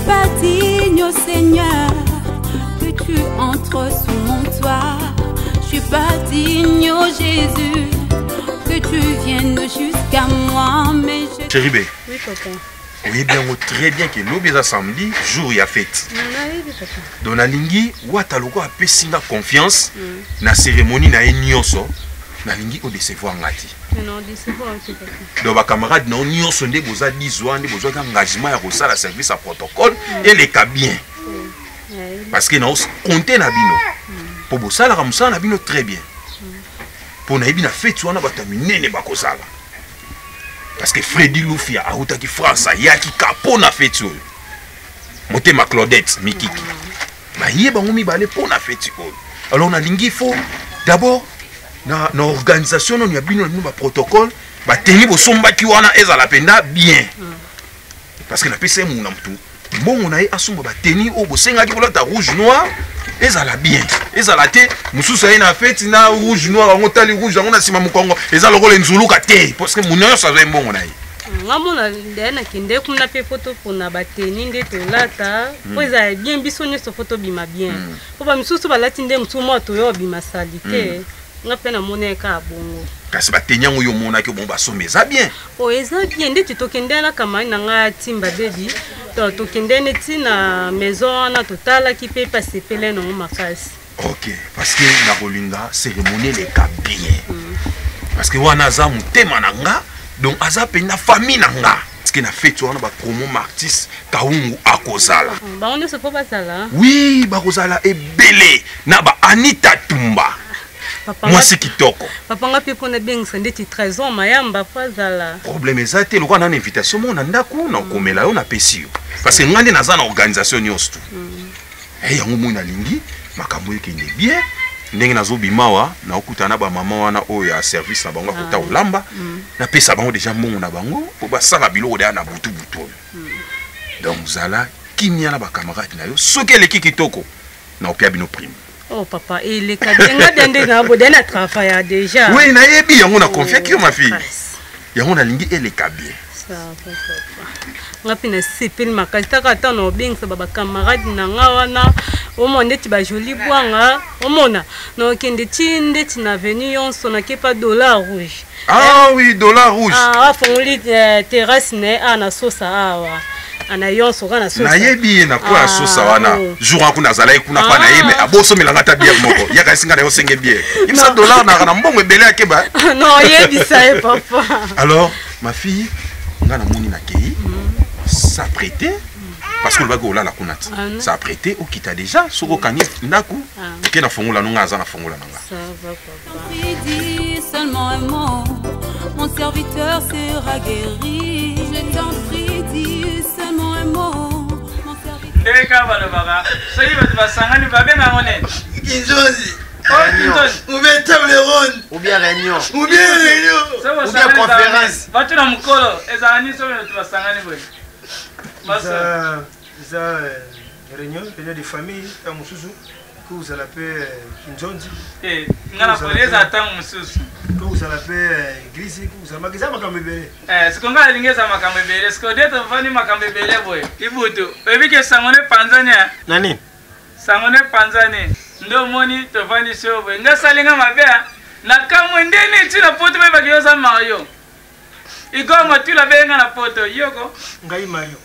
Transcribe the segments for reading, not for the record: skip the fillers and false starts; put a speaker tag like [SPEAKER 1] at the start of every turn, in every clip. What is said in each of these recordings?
[SPEAKER 1] pas digne, oh Seigneur, que tu entres sous mon toit. Je suis pas digne, oh Jésus, que tu viennes jusqu'à moi. Mais je...
[SPEAKER 2] Chérie B.
[SPEAKER 3] Oui, papa.
[SPEAKER 2] Oui, bien, très bien que nous, bien samedi, jour il y a fête. Dans la lingi, Wataloko a pessinga confiance na cérémonie na enyonso. Na lingi o décevoir ngati.
[SPEAKER 3] Non, décevoir aussi, papa.
[SPEAKER 2] Donc, ma camarade, non, nyonso nde boza 10 ans, nde boza engagement ya rosa la service à protocole et les cas bien. Parce que non, compter na bino. Pour bossa la ramsa na bino très bien. Pour na bino fête wana batamine ne bakosala. Parce que Freddy Lufia a outaki France yaki kapo na fête oyo. Motema Claudette Mikiki. Ba yeba ngumi balé pour na fête oyo. Alors na lingi faut d'abord na organisation on y a bino na protocole ba tenir bo somba ki wana ezala penda bien. Parce que na pese mu na mtu. Bon on a asomba ba tenir o bo senga ki bolata rouge noir ezala bien. Ezala te mususu ina fête na rouge noir on tali rouge on a sima mukongo ezala lokole nzuluka te parce que munyo ça va mbongo na ye.
[SPEAKER 3] Ngamona ndena kinde kuna pe photo pona bateni nde tolata po eza bien biso nyoso photo bima bien po ba misusu balati nde msumo to yo bima salite nga pe na moneka bongo
[SPEAKER 2] kasi batenya ngo yo mona ke bon basombe eza bien
[SPEAKER 3] o eza bien nde tokende na kama na nga timba baby to tokende neti na maison na totala ki pe pasepele no makasi.
[SPEAKER 2] OK parce que na kolinga cérémonie les cas bien parce que wana za mutema na nga donc aza pena famille na nga parce que na fête wana ba promo artiste Kaungu akozala
[SPEAKER 3] ba on ne se peut pas ça là
[SPEAKER 2] oui ba kozala ebele na ba Anita Tumba
[SPEAKER 3] papa
[SPEAKER 2] moi c'est kitoko
[SPEAKER 3] papa nga pe pona bien sende ti 13 ans mayamba fazala
[SPEAKER 2] problème ezate lokwa na invitation mo na ndako na komela yo na pesio parce que ngande naza na organisation nyonso tu yango mo na lingi makambo ekende bien ndenge nazobimawa na okutana ba mama wana oyo ya service na bango kota olamba na pesa bango déjà mbongo na bango po basala biloko na butu butu donc zala kimia na ba camarade na yo soki eleki kitoko na opia bino prime.
[SPEAKER 3] Oh papa il est kadenga dende na bo dena travailler déjà
[SPEAKER 2] oui na yebi yango na confia ki ma fille yango na lingi eleka bien
[SPEAKER 3] ça papa ngapi na sipil makasi taka ta no bing sa baba camarade na nga wana o monde ti ba joli bwanga o mona no kende ti ndeti na venu yonso na ke pas dollar rouge
[SPEAKER 2] ah oui dollar rouge
[SPEAKER 3] ah fongoli terrasse ne ana sosa awa ana yonso kana sosa
[SPEAKER 2] na yebi na kwa sosa wana jour kuna zala kuna pa na yeme aboso melanga ta bière moko ya ka singa na yo senge bière imsa dollar na mbongo ebele akeba
[SPEAKER 3] non yebi ça papa
[SPEAKER 2] alors ma fille nga na moni na kei ça prêté parce que le bago là la kunati ça prêté au kita déjà soko kani ndaku ke na fongola no ngaza na fongola nanga
[SPEAKER 3] ça va papa
[SPEAKER 1] dis seulement un mot mon serviteur sera guéri je t'en prie dis seulement un mot mon serviteur
[SPEAKER 4] ndeka bana baba soyi batu basangani babenga ngone
[SPEAKER 5] Kinzozi
[SPEAKER 4] ou
[SPEAKER 5] bien table ronde
[SPEAKER 6] ou bien réunion
[SPEAKER 5] ou bien
[SPEAKER 4] conférence batu na mukolo ezani so batu basangani boy
[SPEAKER 5] ça réunion de famille à Mususu que vous allez Kinzozi
[SPEAKER 4] ngana poleza ata mususu
[SPEAKER 5] que vous allez église que vous allez magasin makambebele
[SPEAKER 4] sikonga lingeza makambebele sikodeto vani makambebele boy ibutu ebike sangone Tanzania
[SPEAKER 5] nani
[SPEAKER 4] sangone Tanzania ndo moni to vani sio boy ngasalinga mabea na kamwe ndeni tina poto beba kiyoza mayo igoma tula benga na poto yoko
[SPEAKER 5] ngai mayo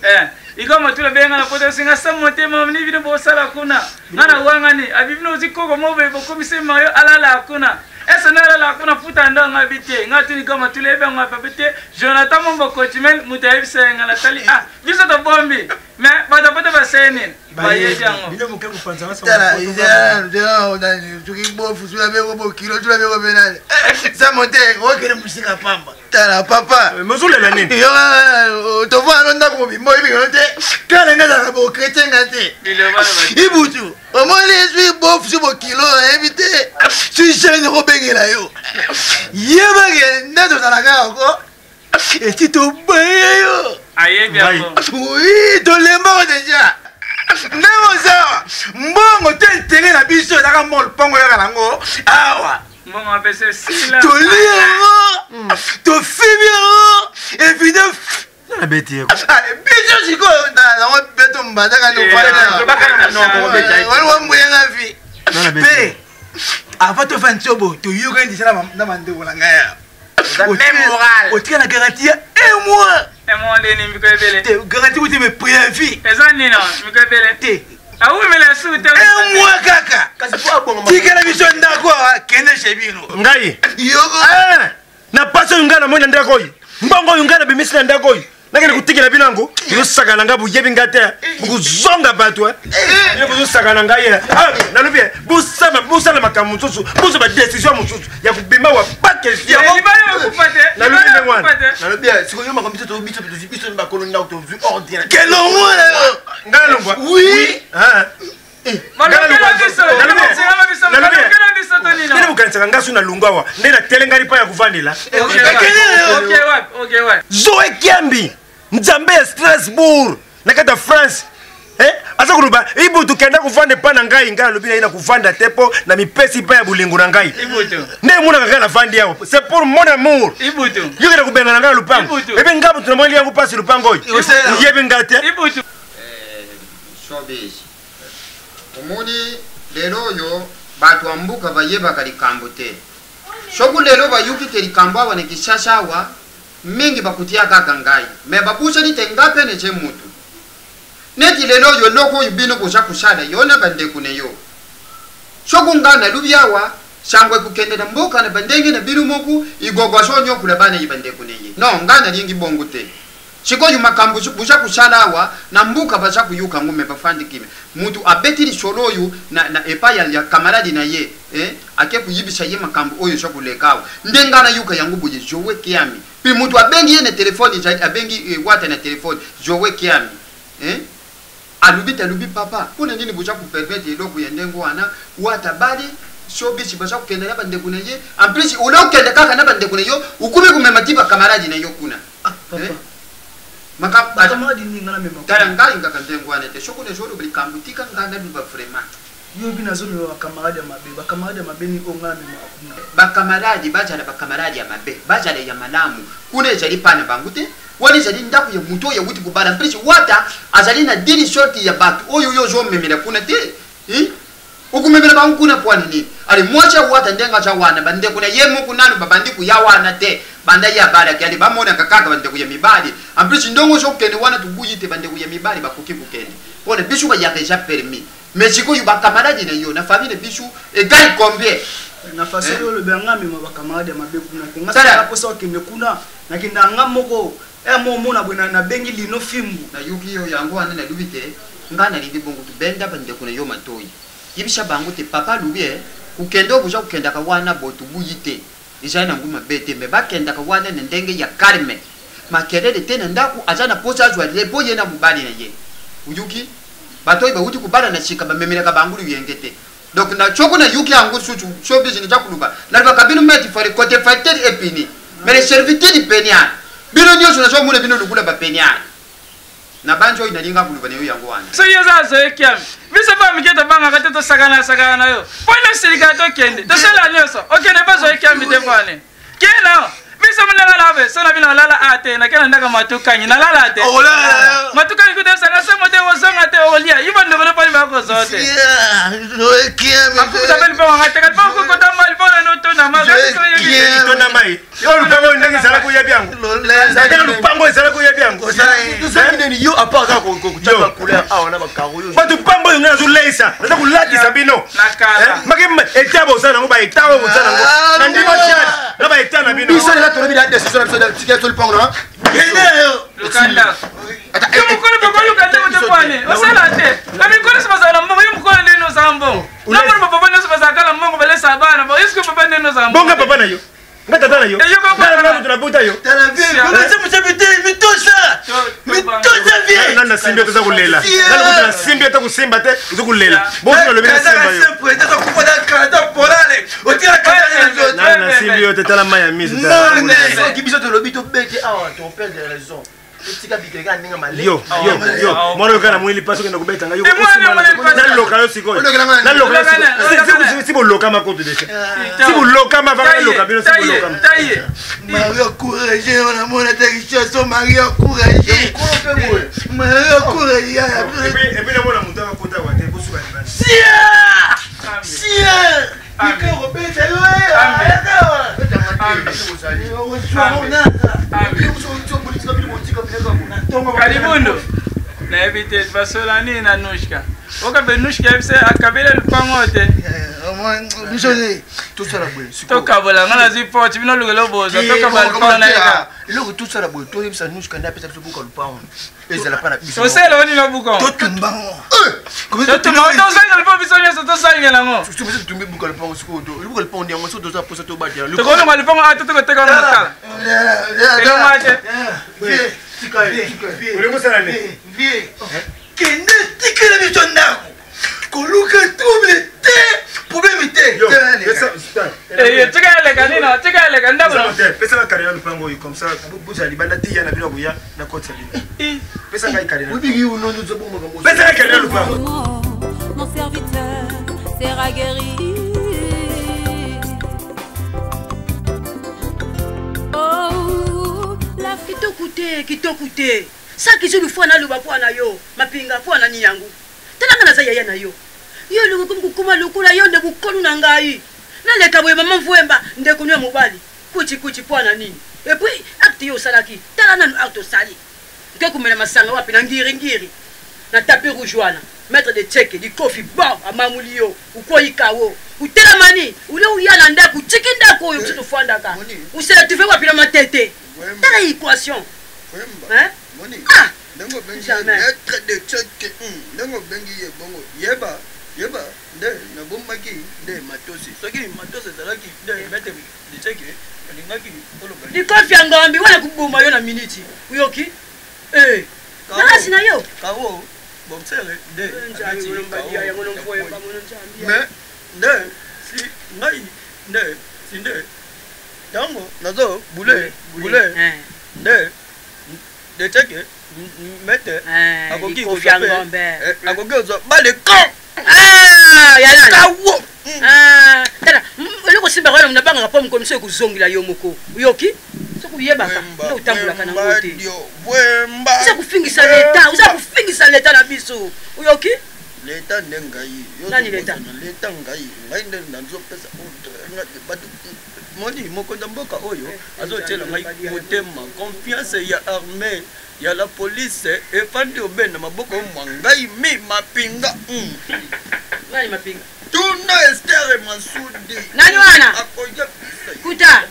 [SPEAKER 4] igoma tula benga na poto singa samote mamni bino bosala kuna ngana wangani abibino zikoko mobe bokomise mayo alala kuna esa na alala kuna futa ndo ngabite ngati igoma tula benga papete Jonathan Mombo Coachman mutayibisa ngana tali biso to bombi mais bata bata baseni baye jango
[SPEAKER 5] bino muke kupanza sa
[SPEAKER 6] tala ida on tuki bofu sula bego bo kilo tula bego benale ça monte okere musika pamba tala papa
[SPEAKER 5] mozule la nini
[SPEAKER 6] yo to voir on ndako bimbo ibi ngote kala ngala bo chrétien ngate ibutu omoni suis bofu sur bo kilo invité tu jeune robengela yo yeba ke ndato tala ko et tu to bayo
[SPEAKER 4] aye bien
[SPEAKER 6] oui to lemba déjà ndemo sawa mbongo tele na biso daka mol pongo ya lango awa
[SPEAKER 4] mbongo apese sila
[SPEAKER 6] to lire to fibiro et puis na beti biso sikoyo nango beto mbandaka nofalewaliwambuyenga vi pe avant tofa ntiobo toyoka ndisala na bandeko na ngai otika na garanti ya un mois
[SPEAKER 4] ndeni mikoebele
[SPEAKER 6] garanti kuti me préavis
[SPEAKER 4] eza nini mikoebele
[SPEAKER 6] te
[SPEAKER 4] awumela sute
[SPEAKER 6] un mois kaka tikela biso ndako kende chez bino
[SPEAKER 7] ngai
[SPEAKER 6] yoko
[SPEAKER 7] na paso oyo ngai na moi na ndako oyo mbongo oyo ngai na bimisi na ndako oyo nakende kotikela bino yango bozosakana ngai boyebi ngai te bokozonga bato bino bozosakana ngai nalobi bosala makambo mosusu boza badesizio mosusu ya kobima wa
[SPEAKER 6] bakesionnalobi sikoyo makambo biso biso bakolo ndako tozwi ordre kelongwa
[SPEAKER 7] ngai alongwa
[SPEAKER 6] oui
[SPEAKER 7] ndenge bokanisaka ngai so na lungu awa nde natelengani mpa ya kovandela zoe kiambi nzambe ya strasbourg na kati ya france aza koloba ibutu kenda kovanda epa na ngai ngai alobi naye na kovanda te mpo na mipesi mpa ya bolingo na ngai nde emonaka ngai navandi awa c'est pour mon amour yokenda kobenga na ngai ya lupango epe ngai butu na mweli yango mpasi lupango oyo oyebi ngai te
[SPEAKER 8] omoni lelo oyo bato ambuka bayebaka likambo te soku lelo bayukike likambo awa ne kishasha awa mingi bakutia kaka ngai me babusha lite ngape ne che mutu neti lelo oyo loko oyo bino kusha kushada yona bandeko ne yo soku ngana lubyawa shangwe kukendera mboka na bandenge na biru moku igogwa shonyo kula bana yibandeko ne ye no ngana lingi bongo te shiko yuma kambu busha kushada awa na mbuka basha kuyuka ngume bafandi kime mutu abeti li solo oyu na epa ya kamaradi na ye ake kuyibisha ye makambu oyo shokulekawa ndengana yuka yangu buje jowe kiami pi mutu abengi ye na telefoni abengi wata na telefoni jowe kiami alubi papa kuna nini busha kupermete loku ya ndengo wana wata badi showbiz basha kukendela bandeko na ye en plus ulokende kaka na bandeko na yo ukube kumematiba kamaradi na yo kuna maka
[SPEAKER 6] batamadi ninga na mema
[SPEAKER 8] tala ngai ngaka ndengo wana te shoko ne jolo blikambutika nganda biba vraiment
[SPEAKER 6] yo bina zolo wa kamaradi ya mabe ni onga mema akuna
[SPEAKER 8] bakamaradi bajala bakamaradi ya mabe bajala ya malamu kuna jali pana bangute wali jali ndaku ya muto ya wuti kubala mpisi wata azali na dili shorti ya batu oyo yo jo memela kuna te ukumemela bangu kuna pwani ni ali mwacha wata ndenga cha wana bande kuna yemu kunanu babandi ku ya wana te banda ya bala kyali bamona kakaka bande ku ya mibali ampisi ndongo jo kene wana tubuyite bande ku ya mibali bakuki kukene pone bisu ba ya deja permis mais siko yu bakamaradi na yo na famille bisu egal combien
[SPEAKER 6] na faso yo le bangami ma bakamaradi mabe kuna kenga sala posa okende kuna na kinda ngamoko mona bwana na bengi lino fimbu
[SPEAKER 8] na yuki yo yango wana na lubite ngana lindi bongo tubenda bande kuna yo matoyi yibisha bango te papa lubie ukendo buja ukenda ka wana botu buyite ijana nguma bete me bakenda ka wana ndenge ya karme makelele tena ndaku azana pocha azwa lebo yena mubali na ye uyuki batoi ba uti kubala na shika ba memela ka bangulu yengete donc na choko na yuki angu suchu showbiz ni jakuluba na ba kabinu meti fare côté facteur epini mais les serviteurs di penia bino nyoso na so mule bino lukula ba penia na banjo inalinga kuluba ne yo yango wana
[SPEAKER 4] so yeza zo ekyam bisa ba miketa banga kate to sagana na yo pona sirika to kende to sala nyoso okene ba zo ekyam de fane kena bisa mnanga lawe so na bino lala ate na kena ndaka matukanyi na lala ate matukanyi kuta sanga se mote wosonga te olia ibo ndo pa ba ko zote
[SPEAKER 6] no ekyam
[SPEAKER 4] akuta bel pa ngate ka ko ko tamal bona no to na maga
[SPEAKER 7] to na mai yo lupango ndenge sala ko yebi yango ndenge lupango sala ko yebi yango
[SPEAKER 6] ni yo apaka ko kuchapa couleur awana bakaro yo
[SPEAKER 7] batu pambo yonga zo leisa na ko latisa bino makema etabo sana ngo ba etabo bosana ngo na ndimo chana na ba etana bino
[SPEAKER 6] biso la torobi la décision biso la ticket le pang là
[SPEAKER 4] lukanda yo mukolo bako lukanda wote pwane osala te kami kono sabazana mbongo yo mukolo ndeno zambo na mwana papa ndeno sabazakala mbongo bele sabana bo est-ce que papa ndeno zambo
[SPEAKER 7] bonga papa na yo ngata tana yo na tunabuta yo
[SPEAKER 6] tana vie comment ça vous habitez mitosa vie
[SPEAKER 7] na simbi to zakulela na na simbi to kusimba te uzokulela bonga lo bina simba yo
[SPEAKER 6] sempre ta kupoda Canada porale otira Canada
[SPEAKER 7] na simbi yo te tala maya mise
[SPEAKER 6] non mais qui biso to lobito bete awa to perdre raison etika bikeka ndinga male
[SPEAKER 7] yo mwana okana mwili paso kenda kubeta nga yo naloka yo sikoyo si boloka makoto desha si boloka mavaka loka bino si boloka
[SPEAKER 6] Mario courage on a mon atterrissage Mario courage Mario courage
[SPEAKER 7] et puis le mona mutaka kota wate kusuka libana
[SPEAKER 6] sia Iko robeta yo
[SPEAKER 4] Karibundo na evite basola nini na Nushka okabe Nushka ebise akabele lupango te
[SPEAKER 6] Bisone tout ça la boy
[SPEAKER 4] toka bola ngana zipoti bino lugelo boza toka balpana na eka
[SPEAKER 6] iloko tout ça la boy to ebisa Nushka nda pesa buka lupango ezala pana biso
[SPEAKER 4] osela oni na buka
[SPEAKER 6] to tumbango
[SPEAKER 4] to tumbango le po biso nyeso to sangela ngo
[SPEAKER 6] tu me tumbi buka lupango sikodo buka lupango ndi ngo so to za posa to badia
[SPEAKER 4] to kono ngale lupango ato to teka na kala elo mate
[SPEAKER 6] Kende tikela biso ndako koluka trouble te problème te
[SPEAKER 4] tikale kanina tikale kanda bolo
[SPEAKER 7] pesa la carrière le pango comme ça buza libanda ti yana bino buya na kotsa bino pesa ngai carrière
[SPEAKER 6] ubigi uno nzo bongo bongo
[SPEAKER 7] pesa la carrière le pango
[SPEAKER 1] mon serviteur sera guéri. Oh la
[SPEAKER 9] kitokute ça qui se lui faut na luba kwa na yo mapinga kwa na ni yangu tala na za yaya na yo yo lu kuma lukula yo nde bukolu na ngai na leka bwe mama mvuemba nde kunwa mobali kuchi kwa na nini et puis acte yo salaki tala na auto sali ke kumela masanga wapi na ngiri na tapis rouge wana mettre de check di coffee bon amamuli yo ukoyi kawo utela mani ule uyana ndaku chikinda ko yo mtu fanda ka usela tu fais wapi na matete tala equation hein
[SPEAKER 6] moni ndongo bengi mettre de check ndongo bengi ye bongo yeba nde na bombaki nde matosi soki matosi zalaki nde mettre de check alingaki oloba
[SPEAKER 9] di coffee ngombi wana kubuma yo na minute uyoki nala sina yo
[SPEAKER 6] kawo boxere nde
[SPEAKER 9] mais
[SPEAKER 6] nde si ngai nde si nde tango nazo bule nde de cheke mete akoki ko jape akoki ozo bale ko
[SPEAKER 9] yala
[SPEAKER 6] kawo
[SPEAKER 9] tala leko simba kana mnabanga pa mkomse kuzongila yo moko uyoki sokuyebaka ndo utambulaka na ngote
[SPEAKER 6] bwemba
[SPEAKER 9] uza kufingisa leta na biso uyoki
[SPEAKER 6] leta ndengai
[SPEAKER 9] nani leta
[SPEAKER 6] ngai nde nanzo pesa batu moni mokonda mboka oyo azotela ngai motema confiance ya armée ya la police efandi obenda maboko mwangai mi mapinga
[SPEAKER 9] nani mapinga
[SPEAKER 6] tuna Esther Masudi
[SPEAKER 9] nani wana
[SPEAKER 6] akoja
[SPEAKER 9] kuta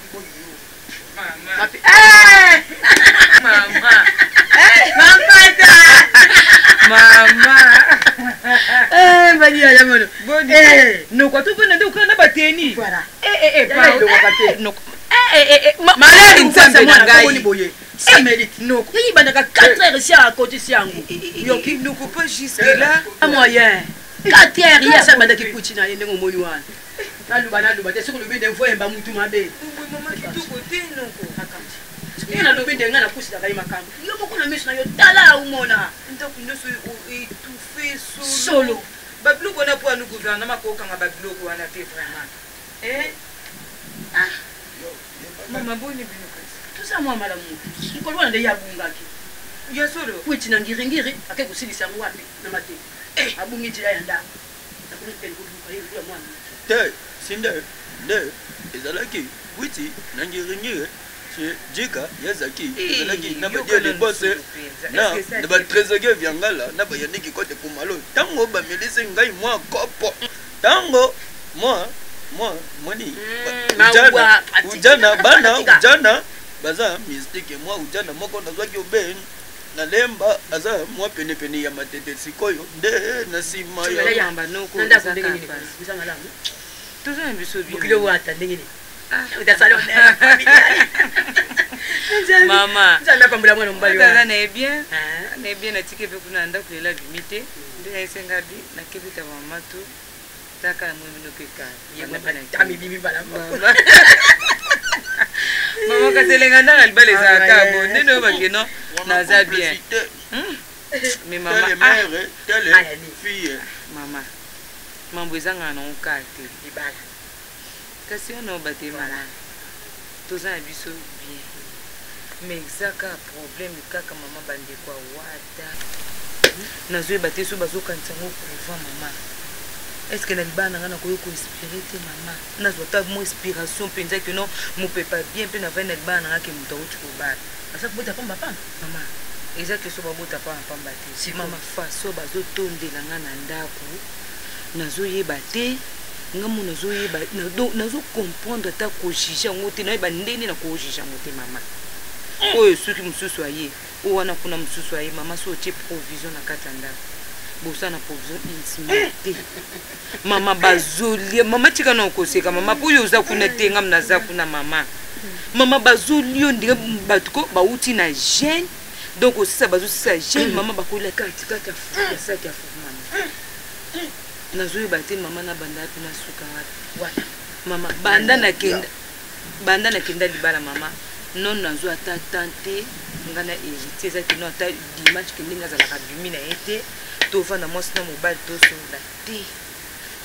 [SPEAKER 9] bani ya jamono no kwa tu bana ndio na bateni malari nzambe na ngai boye samelit no yi banaka 4 heures si à côté si yangu yoki no ko pas jusque là à moyen 4 heures ya sa bandaki kuchina yende ngomoni wana naluba te soko lubinde mvoyemba mutu mabe mama kitoko te noko akamti ina lubinde ngana kusida kai makambo yo moko na miso na yo tala umona ndako ndoso étouffé solo babiloko na po anu gouvernement ko kanga babiloko wana te vraiment mama boni bino tout ça moi malamu ngolo wana nde yabungaki ya solo kuchi na ngiringiri ake kusilisa ngwapi na mate abungi tira yanda nakunipenda kuduka hivi kwa mwana
[SPEAKER 6] te sinde nde ezalaki witi na ngiringiri jika yazaki ezalaki na badieli bose na batrésorier viangala na bayaniki kote kumalo tango bamilisi ngai mwa kopo tango moni ujana baza mistake mwa ujana moko nazwaki obe na lemba aza mwa pene ya matete sikoyo nde na sima ya
[SPEAKER 9] yamba noko nda kundenge ni bisanga la tuzo mbiso bi kilo wata ndenge utasalo mama nzana pambula mwana mbali
[SPEAKER 10] wa na bien na tike pe kuna nda kulela bimite ndio isenga bi na kebita mama tu Taka la mwemino keka.
[SPEAKER 9] Tami bibi bala.
[SPEAKER 10] Maman kaselenga ndanga libale za kabo. Neno bakeno naza bien. Mais maman
[SPEAKER 6] telle fille.
[SPEAKER 10] Maman. Mambo ezanga na okate libala. Kasi ono bate mala. Toza na biso bien. Mais ezaka problème kaka maman bande kwa wata. Nazo bate so bazokanisa ngo kuva maman. Est-ce que la libana ngana ko inspirer te maman? Nazo ta mo inspiration penza que non mo peut pas bien pe na vena libana ngake muto uchi ko ba.
[SPEAKER 9] Asa kubota pamba pamba
[SPEAKER 10] maman. Exact so babota pamba te. Si maman fa so bazo tondela ngana ndako. Nazo yeba te. Ngamu nazo yeba nazo comprendre ta ko jija ngote na yeba ndeni na ko jija ngote maman. Oyo suki mususu aye. O wana kuna mususu aye maman so che provision na katanda. Bosa na provision intimité. Mama bazolia, mama tika na okoseka mama puyo uza kuna tenga mnaza kuna mama. Mama bazolio ndinga batuko bauti na jeune. Donc aussi ça bazo ça jeune mama bakola kati kati ya saki ya mama. Nazo yebate mama na banda pe na suka wata. Mama banda na kenda libala mama. Non nazo ata tante ngana héritier za kino ata dimanche kendinga za la kabimi na été. Tofana mosna mobile to sonda te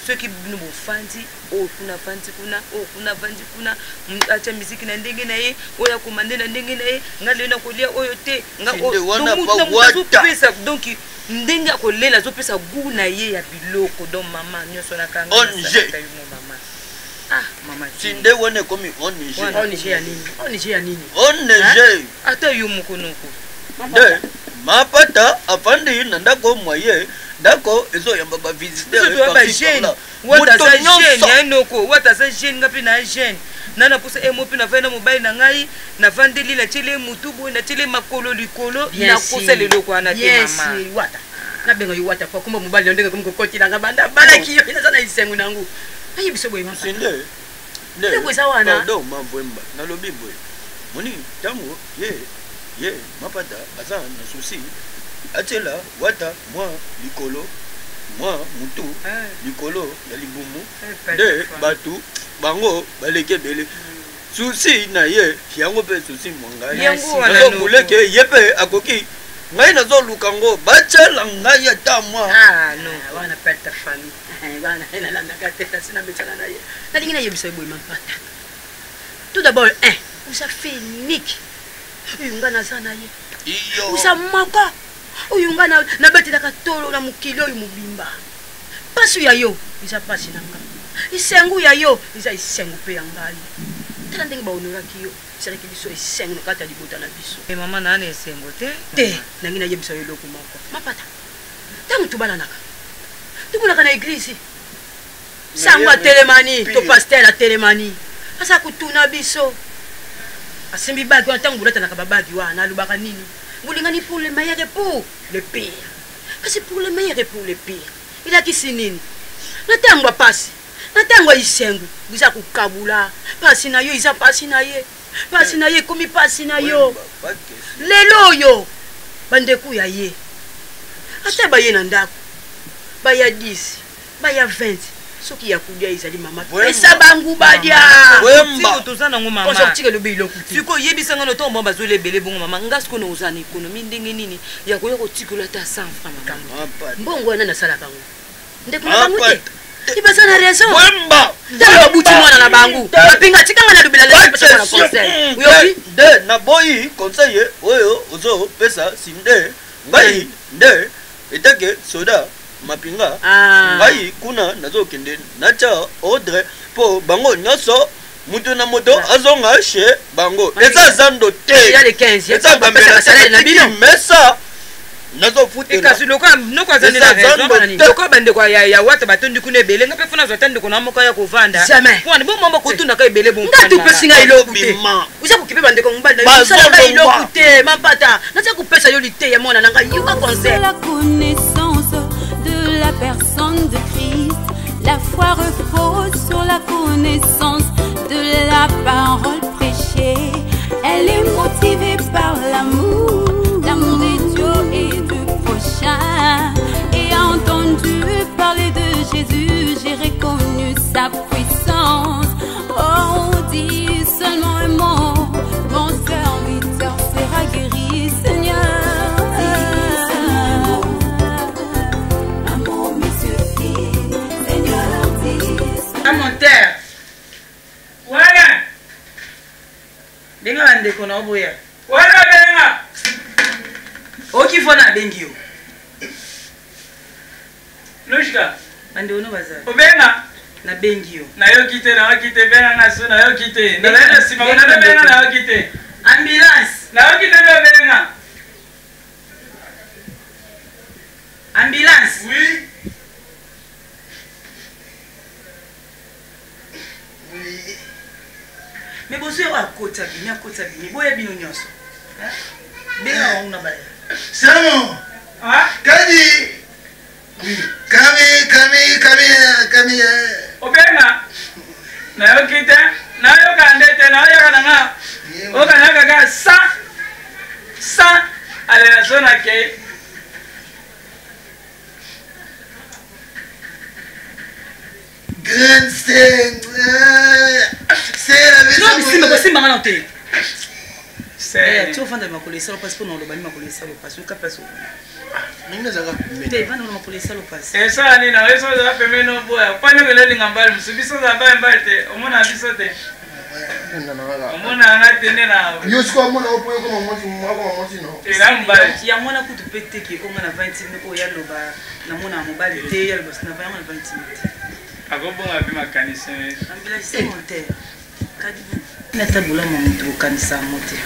[SPEAKER 10] ceux qui nous fandi o kuna fandi kuna o kuna fandi kuna acha muziki na ndenge na ye o ya komande na ndenge na ye ngale na kolia oyo te nga o pesa donc ndenge akolela zo pesa gu na ye ya biloko donc mama nyoso na kanga mama ah mama
[SPEAKER 6] tinde wone komi onije
[SPEAKER 9] ya nini onije ya nini
[SPEAKER 6] onije
[SPEAKER 10] ata yo mukonoko
[SPEAKER 6] de mapata afandi ndako moye ndako ezo yamba ba visiter
[SPEAKER 10] ba jeune wata sa jeune ya noko wata sa jeune ngapi na jeune nana pusa emopi na vena mobile na ngai na vandeli na chele mutubu na chele makolo likolo na kosa lelo kwa na te mama
[SPEAKER 9] yes wata na benga yu wata kwa kumba mobile ndenge kumkokoti na ngabanda bala kiyo ina sana isengu nangu ayi biso boy mama
[SPEAKER 6] sinde
[SPEAKER 9] le boza wana
[SPEAKER 6] pardon mamvemba na lobi boy moni tango ye mapata aza na souci atela wata moi likolo moi mutu likolo ya libumu de batu bango baleke bele souci na ye yango pe souci mwanga yango muleke yepe akoki ngai nazo lukango bachala ngai ata moi
[SPEAKER 9] no wana peta famille wana ina landa kateta sina betala na ye na dingina yebisa boy mapata tout d'abord usa Phoenix uyungana sana ye usa maka uyungana na betela katolo na mukili oyo mubimba pasu ya yo isa pasi nanga isengu ya yo isa isengu pe yangai tala ndenge ba honoraki yo sala ki biso isengu nakata libota na biso
[SPEAKER 10] mama nane isengu
[SPEAKER 9] te nangina yebisa yo loko mako mapata tangu tubala naka tubula kana église sangwa telemani to pasteur a telemani asa kutuna biso asimbi bagi wana tangu bulata naka babagi wana alubaka nini bulingani pour le meilleur et pour le pire kasi pour le meilleur et pour le pire ila kisi nini natangwa pasi natangwa isengu bisa kukabula pasi na yo isa pasi na ye komi pasi na yo lelo yo bandeku ya ye ata baye na ndako baya 10 baya 20 soki ya kudia izali mama pesa bangu badia
[SPEAKER 10] siko tozana ngo mama
[SPEAKER 9] oso tike lobi lo kuti
[SPEAKER 10] siko yebisa ngano to mbamba zole bele bongo mama ngasi kono uzana ekonomi ndenge nini ya koya ko tikola ta 100 francs mama
[SPEAKER 9] mbongo wana na sala bangu ndeko na bangu te ibasa na raison
[SPEAKER 6] wemba
[SPEAKER 9] tala buti mwana na bangu apinga tikanga na dubela le pesa na conseil uyoki
[SPEAKER 6] de na boyi conseiller oyo ozo pesa sinde ngai de etake soda mapinga ngai kuna nazokende nacha ordre po bango nyoso mutu na moto azonga chez bango eza zando te
[SPEAKER 9] ya le 15
[SPEAKER 6] eza bambela salaire na bino mesa nazo futé
[SPEAKER 10] kasi loka noko azani na raison toko bande kwa ya wata batondi kuna ebele ngape funa zotande kuna moko ya kovanda pona bo mambo kotunda ka ebele bon
[SPEAKER 9] ngatu pesinga ilo bima uza kukipe bande ko mbanda usala ba ilo kute mapata nacha kupesa yo lite ya mwana nanga yuka conseil
[SPEAKER 1] la connaissance de la personne de Christ. La foi repose sur la connaissance de la parole prêchée. Elle est motivée par l'amour de Dieu et du prochain. Et entendu parler de Jésus, j'ai reconnu
[SPEAKER 10] na oboya
[SPEAKER 4] wana benga
[SPEAKER 10] okifona bengi yo
[SPEAKER 4] Nushka
[SPEAKER 10] ande ono baza
[SPEAKER 4] obenga
[SPEAKER 10] na bengi yo
[SPEAKER 4] na yo kite benga ngaso na yo kite na leta sima na benga na yo kite
[SPEAKER 10] ambulance
[SPEAKER 4] na yo kite benga
[SPEAKER 10] ambulance
[SPEAKER 6] Oui.
[SPEAKER 10] mais boso yo akota bini boya bino nyonso benga wangu na baya
[SPEAKER 6] Samo.
[SPEAKER 4] ah
[SPEAKER 6] Kadi. Kami.
[SPEAKER 4] obenga na yo kite na yo kandete na yo kananga o kananga ka sa ale na zona ke
[SPEAKER 6] Grand c'est la maison.
[SPEAKER 10] no bisimba kosimba ngana te
[SPEAKER 4] c'est
[SPEAKER 10] tu ofanda makolo esalo pasi mpo na olobani makolo esalo pasi oka pasi
[SPEAKER 6] Nina zaka
[SPEAKER 10] te vanda na makolo esalo pasi
[SPEAKER 4] esa ni na eso za pemeno boya pani ngele ngambali msubiso za mbali te omona biso te omona ngate na
[SPEAKER 6] yo siko mona opoyo koma mosi no.
[SPEAKER 4] ela mbali
[SPEAKER 10] ya mwana kutu pe teke onga na 20 minutes oyo yaloba na mona mobali te yaloba sina va na 20 minutes
[SPEAKER 4] akobonga bi makanisa
[SPEAKER 10] ambulance c'est monter kadi na tabula mo mutu kanisa mote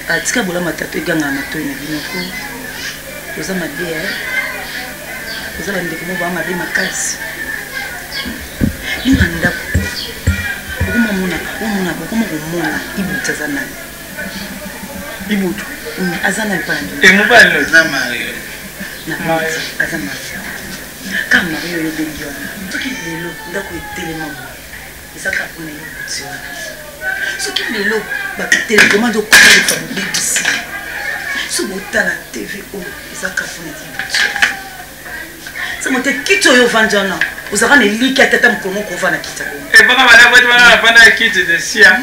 [SPEAKER 10] atika bula matatu eganga matoi na bino ko oza madia oza bandeko mo ba mabe makasi linga ndako okumona komona ibuta za nani
[SPEAKER 4] ibutu
[SPEAKER 10] azana ipandi
[SPEAKER 4] emubalo
[SPEAKER 6] Na Mario.
[SPEAKER 10] na mati azana kama Mario yo benjo toki lelo ndako etelema mo ezaka kuna ibuti wana soki lelo bakatelekoma okoma lefa bobebisi so botala tv oyo ezaka kuna ibuti sa mote kiti oyo ovandi wana ozalaka na eliki atata mokolo moko ovanda kita bongo
[SPEAKER 4] ebanga bana bote bana bafanda kiti de sia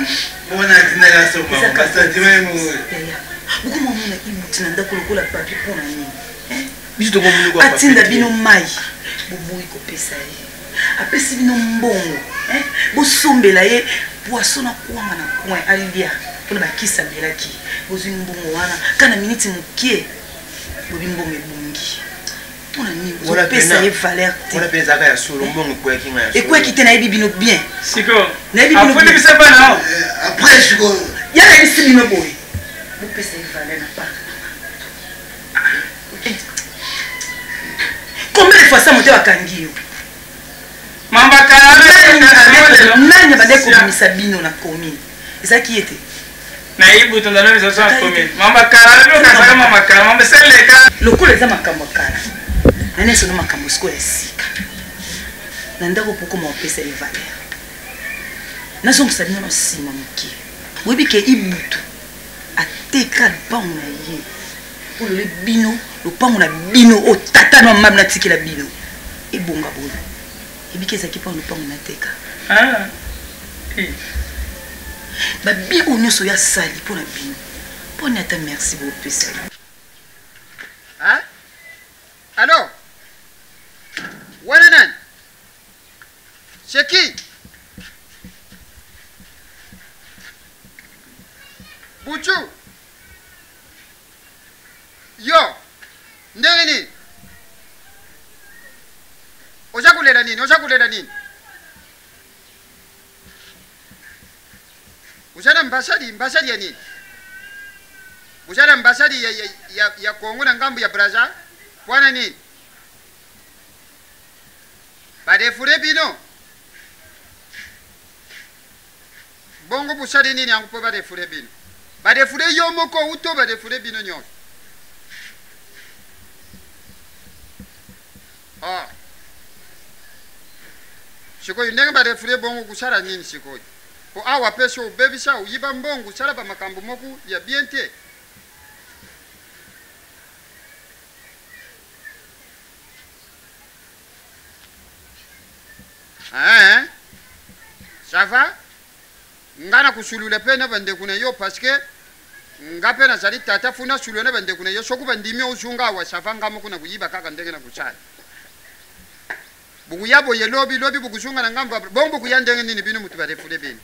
[SPEAKER 6] Bona tina la sopa. Basta dimemu.
[SPEAKER 10] bokoma mona ibuti na ndako lokola papi mpo na nini
[SPEAKER 6] Biso to komuno kwa.
[SPEAKER 10] atinda bino mai boboyi kopesa ye apesi bino mbongo bosombela ye poisson na kwanga na coin alia mpona bakisa belaki bozwi mbongo wana kana miniti mokie bobi mbongo ebongi mpona nini opesa ye valeur te
[SPEAKER 7] Wala pesa kaya solo mbongo kwa kinga ya solo.
[SPEAKER 10] ekweki te nayebi bino bien
[SPEAKER 4] siko
[SPEAKER 10] nayebi bino
[SPEAKER 4] afuni
[SPEAKER 10] bien
[SPEAKER 4] bisa bana
[SPEAKER 6] Après siko.
[SPEAKER 10] ya nayebisi bino boye bopesa ye valeur na paka combien de fois ça mote bakangi yo
[SPEAKER 4] mamba kala
[SPEAKER 10] nani bande kobimisa bino na commune ezalaki ye te
[SPEAKER 4] na ibutu ndalo bisa sa komi mamba kala lo kasaka mamba kala mamba seleka
[SPEAKER 10] lokola eza makambo ya kala nani esono makambo siko ya sika na ndako pokoma opesa ye valeur nazongisa bino na nsima moke boyebi ke ibutu ateka lupango na ye olole bino lupango na bino otata na mama natikela bino ebonga boyo ebiki ezalaki mpo lupango nateka babiko nyonso ya sali mpo na bino mponi ata merci bopesa
[SPEAKER 8] Hein? Allô? Wananan? C'est qui? Bouchou? Yo, ndenge nini? Ojakulela nini? Ujana mbasadi ya nini? Ujana mbasadi ya Kongo na ngambo ya Brazza? Bwana nini? Badefure bino? Bongo busadi nini yangu po badefure bino? Badefure yo moko uto badefure bino nyonso. Ah. Sikoyo ndenge badefure bongo kusala nini sikoyo? Po awa pesa ubebisa uyiba mbongo kusala ba makambo moko ya biente. Ça va? Ngana kusulula pena bande kuna yo parce que ngape na zali tata funa sulula bande kuna yo soku bandimi usunga wa safa ngamo kuna kuyiba kaka ndenge na kuchala. Buku yabo ye lobi bukusunga na ngamba bongo kuyandenge nini bino mutu badefule bino.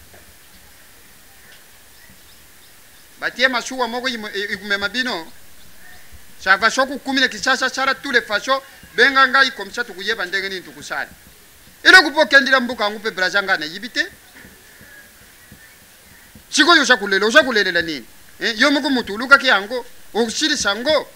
[SPEAKER 8] batie masuwa moko ikumema bino chava shoku kumile kishasha chara tule fasho benga ngai komisa tukuyeba ndenge nini tukusali ilo kupokendira mbuka ngupe brazanga na yibite chiko yo shakulelela nini yo muku mutuluka kiyango okushiri sango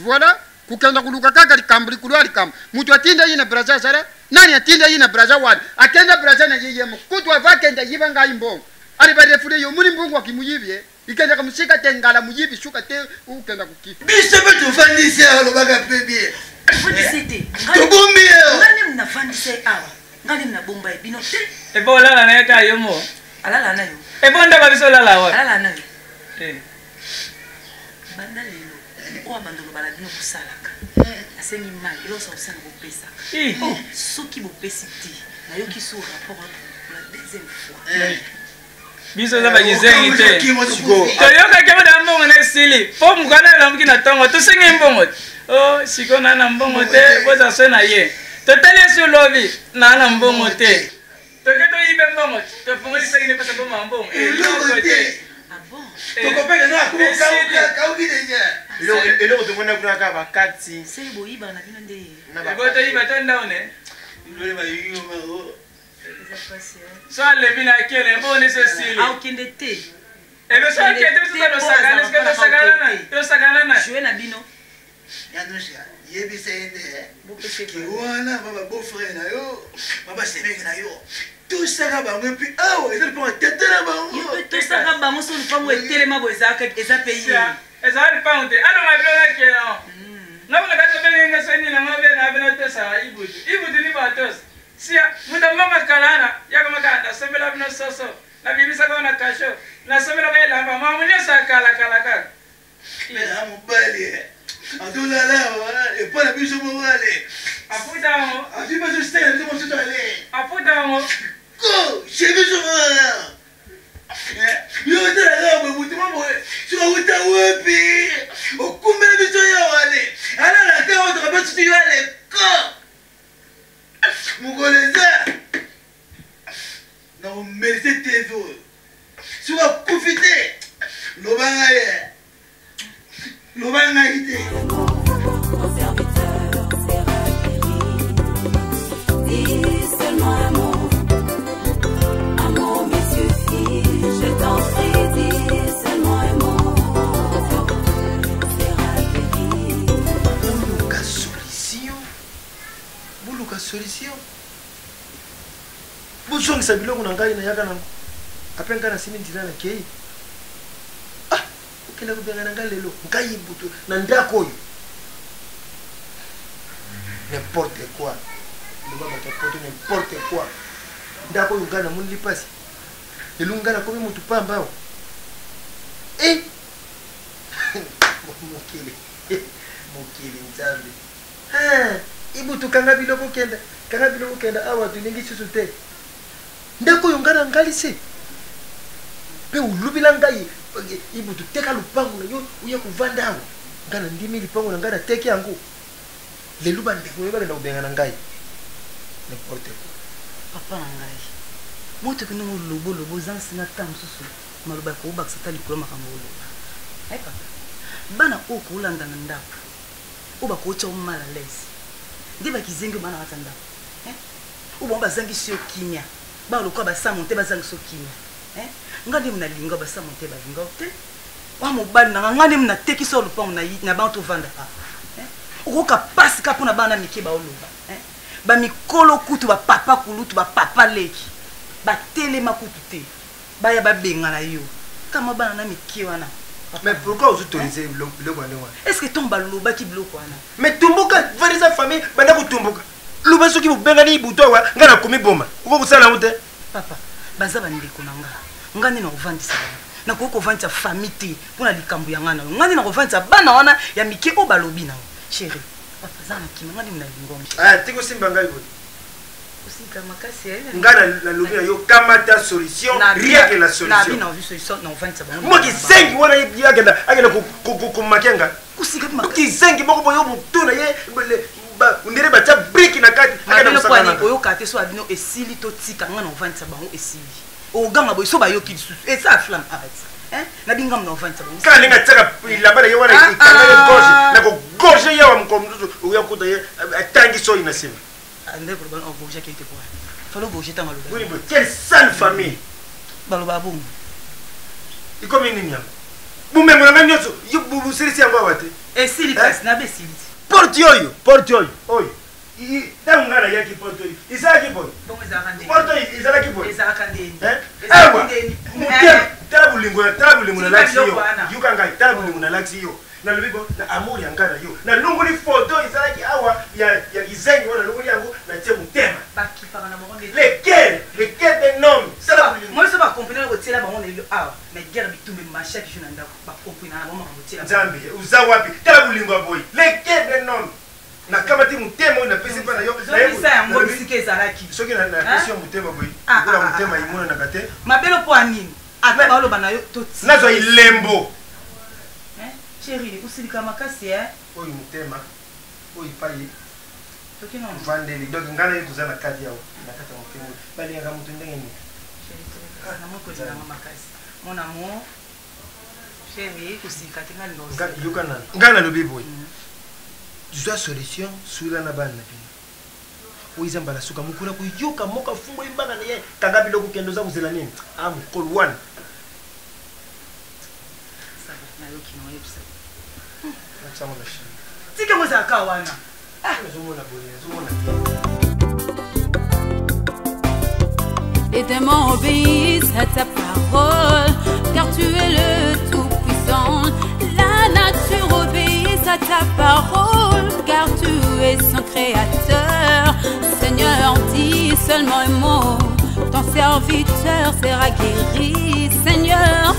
[SPEAKER 8] voilà kukenda kuluka kaka likambuli kulwa likambu mutu atinda yina braza sara nani atinda yina braza wani akenda braza na yeyemo kutu avakenda yiba ngai mbongo ali barefule yo muri mbongo akimuyibye ikenda kamushika tengala muyibi shuka te ukenda kukifa
[SPEAKER 6] bisebe tufandise alobaka pebie
[SPEAKER 9] fondisite
[SPEAKER 6] tobumbi
[SPEAKER 9] ngani mnafandise awa ngani mnabomba ebino te
[SPEAKER 4] ebolala naye ka yomo
[SPEAKER 9] alala nayo
[SPEAKER 4] ebonda babiso lala wa
[SPEAKER 9] alala nayo banda lelo owa bandolo bala bino kosalaka asengi mai elosa osala bopesaka soki bopesi te nayoki so rapport la deuxième fois
[SPEAKER 4] biso za bakizengi te toyokaki boda mbongo na esili po mokwana elamuki na ntongo tosengi mbongo o siko naa na mbongo te boza so na ye totali esi olobi naa na mbongo te toke toyibe mbongo tofongolisaki ne pesa boma mbongo eloko te
[SPEAKER 6] tokopeka nakauki deja
[SPEAKER 7] eloko tomona kuna kaka bakati
[SPEAKER 9] seli boyibaka na bino nde
[SPEAKER 4] ebo toyiba to ndaone
[SPEAKER 6] ilole bayiyomao
[SPEAKER 4] so alebi na kele mbone so sili
[SPEAKER 9] aokende te
[SPEAKER 4] ebe so akende biso tosakana na
[SPEAKER 9] jue na bino
[SPEAKER 6] yanusha yebisa ende kiwana baba beau-frère na yo baba semenge na yo tosaka bango epi awa eza lipango tete na bango
[SPEAKER 9] tosaka bango so lipango etelema bo eza pe ye
[SPEAKER 4] ezali lipango te alonga bilona kelo ngabona kati obengenga so nina ngabena abena tosaka ibutu ni batosa sia muda mama kalana yakamaka nasomela bino soso na bibisa ko na kasho nasomela ko elamba mamunyo sakala kala
[SPEAKER 6] ila mobali adolala e pas la biso mobali
[SPEAKER 4] aputa ngo
[SPEAKER 6] adiba so stay de mon tutale
[SPEAKER 4] aputa ngo
[SPEAKER 6] ko chebi so mala yo tera ga mo mutu mo so uta wepi okumbela biso ya wale ala la ka o tra biso ya le ko mugoleza na umerite tezo suka kufite lobanga ye lobanga ite
[SPEAKER 7] solution buzongisa biloko na ngai na yaka nango ape ngai na simi ndila na kei okenda kobenga na ngai lelo ngai butu na ndako oyo n'importe quoi loba bato apoto n'importe quoi ndako oyo ngai namoni lipasi lelo ngai nakomi motu pamba awa mokili nzambe ibutu kanga biloko kenda awa tulingi susu te ndeko oyo ngai na ngali se mpe olubila ngai ibutu teka lupango na yo oya kovanda awa ngai na ndimi lipango na ngai nateki yango lelo bandeko oyo bakenda kobenga na ngai n'importe quoi
[SPEAKER 9] papa na ngai motoki ndenge olobolobo oza nsinga ta mosusu maloba ya koobakisa ta likolo makambo oloba ai papa bana oyo koolanda na ndako oyo bakootya omala lese nde bakizengi bana kata ndako oyo bango bazangisi yo kimia balokola basamo te bazangisi yo kimia nga nde munalinga basamo te balinga te wa mobali nanga nga nde munatekisi oyo lupango na bango tovanda okoka pasika mpona bana mike baoloba bamikolo kutu bapapa kulutu bapapa leki batelema kutu te baya babenga na yo kama bana na mike wana
[SPEAKER 7] mais pourquoi vous autorisez biloko wana wana
[SPEAKER 9] est-ce que ton balobaki biloko wana
[SPEAKER 7] mais tumbuka varisa famille banda kutumbuka luba soki bobengani ibutu awa nga nakomi boma oko kosala yango te
[SPEAKER 9] papa baza bandeko na nga nde nakovandisa bana nakoki kovandisa famille te mpona likambo ya nga na yo nga nde nakovandisa bana wana ya mike oyo balobi nango chéri papa za na kima nga nde munalingomi
[SPEAKER 7] tikosimba ngai boye
[SPEAKER 9] osika makasi
[SPEAKER 7] nga nalobi na yo kamata solution rien que la solution mokizengi wana akenda komakenga
[SPEAKER 9] kusika
[SPEAKER 7] mokizengi moko boye obutuna ye ndere batia brique na kati
[SPEAKER 9] mabelo kwani oyoka te so abino esili totika nga na ovandisa bango esili oganga boy so bayoki lisusu esa flamme arrête na bingam na ovandisa bango
[SPEAKER 7] kala ndenge atiaka ilamba na ye wana ikanga ye gorge na kogorge ye wa mokolo mosusu oya kuta ye atangi soi na nsima
[SPEAKER 9] ndeko bana ogorge kete kwa falo gorge tanga loba
[SPEAKER 7] oui quelle sale famille
[SPEAKER 9] baloba bongo
[SPEAKER 7] ikomi nini yango bumengo nanga nyonso busilisi yango awa te
[SPEAKER 9] esili kasi na besili
[SPEAKER 7] porte oyo oyo ntango nga nayaki porte oyo ezalaki boye porte oyo ezalaki boye awa tala bolingo nalakisi yo yuka ngai tala bolingo nalakisi yo nalobi bo na amour ya ngai na yo nalongoli foto ezalaki awa ya kizengi oyo nalongoli yango natie motema lequel d'un homme
[SPEAKER 9] moi so bakomprene kotiela bango na lelo awa na guerre bitumbe machaki jo na ndako bakomprene na bango kotiela
[SPEAKER 7] nzambe uza wapi tala bolingo ya boye lequel d'un homme nakamati motema oyo napesi mpa na yo
[SPEAKER 9] zobisa yango bisika ezalaki
[SPEAKER 7] soki napesi yo motema boye mpona motema emonanaka te
[SPEAKER 9] mabelo mpo anini ata baoloba na yo toti
[SPEAKER 7] nazwa ilembo
[SPEAKER 9] chéri usilika makasi
[SPEAKER 7] oyo motema oyo epai vandeli donc ngai na ye toza na kati yawo na kati ya motema oyo balingaka moto ndenge nini
[SPEAKER 9] namokozelanga makasi mon amour chéri kosilika te
[SPEAKER 7] yoka nani ngai nalobi boye zwa solution suila na bana na bino oyo eza mbala suka mokula koyoka moko afungo imbanga na ye tanga biloko kende oza kozela nini mokolo wana
[SPEAKER 9] tika mozalaka wana
[SPEAKER 1] Les démons obéissent à ta parole, car tu es le Tout-Puissant. La nature obéit à ta parole, car tu es son créateur. Seigneur, dis seulement un mot, ton serviteur sera guéri. Seigneur,